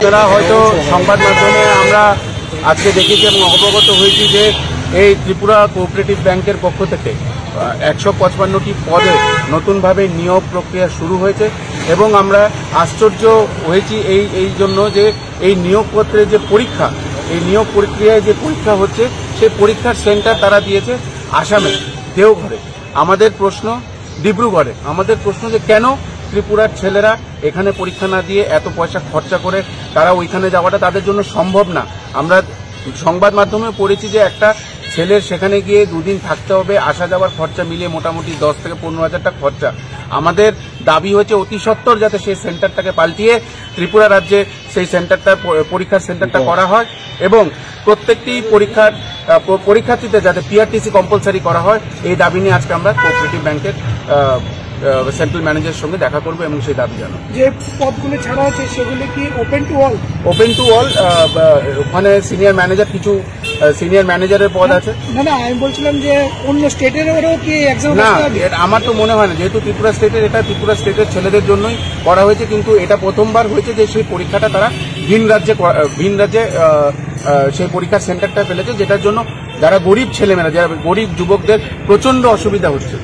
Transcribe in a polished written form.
আপনারা হয়তো সংবাদ মাধ্যমে আমরা আজকে দেখেছি এবং অবগত হয়েছি যে এই ত্রিপুরা কোঅপারেটিভ ব্যাংকের পক্ষ থেকে 155টি পদে নতুনভাবে নিয়োগ প্রক্রিয়া শুরু হয়েছে এবং আমরা আশ্চর্য হয়েছি এই জন্য যে এই নিয়োগপত্রের যে পরীক্ষা, এই নিয়োগ প্রক্রিয়ায় যে পরীক্ষা হচ্ছে সেই পরীক্ষার সেন্টার তারা দিয়েছে আসামে দেওঘরে, আমাদের প্রশ্ন ডিব্রুগড়ে। আমাদের প্রশ্ন যে কেন ত্রিপুরার ছেলেরা এখানে পরীক্ষা না দিয়ে এত পয়সা খরচা করে তারা ওইখানে যাওয়াটা তাদের জন্য সম্ভব না। আমরা সংবাদ মাধ্যমে পড়েছি যে একটা ছেলের সেখানে গিয়ে দুদিন থাকতে হবে, আসা যাওয়ার খরচা মিলিয়ে মোটামুটি 10 থেকে 15,000 টাকা খরচা। আমাদের দাবি হচ্ছে অতি সত্বর যাতে সেই সেন্টারটাকে পাল্টিয়ে ত্রিপুরা রাজ্যে সেই সেন্টারটা পরীক্ষার সেন্টারটা করা হয় এবং প্রত্যেকটি পরীক্ষার্থীতে যাতে পিআরটিসি কম্পালসারি করা হয়, এই দাবি নিয়ে আজকে আমরা কোঅপারেটিভ ব্যাংকের সেন্ট্রাল ম্যানেজারের সঙ্গে দেখা করবো এবং সেই দাবি জানাবো। যে পদগুলো ছাড়া হচ্ছে সেগুলো কি open to all? Open to all. ওখানে সিনিয়র ম্যানেজার, কিছু সিনিয়র ম্যানেজারের পদ আছে। না, আমি বলছিলাম যে অন্য স্টেটেরও কি এক্সাম? না, আমার তো মনে হয় না, যেহেতু ত্রিপুরা স্টেটের, এটা ত্রিপুরা স্টেটের ছেলেদের জন্যই করা হয়েছে, কিন্তু এটা প্রথমবার হয়েছে যে সেই পরীক্ষাটা তারা ভিন রাজ্যে সেই পরীক্ষার সেন্টারটা ফেলেছে, যেটার জন্য যারা গরিব ছেলেমেয়েরা, যারা গরিব যুবকদের প্রচন্ড অসুবিধা হচ্ছে।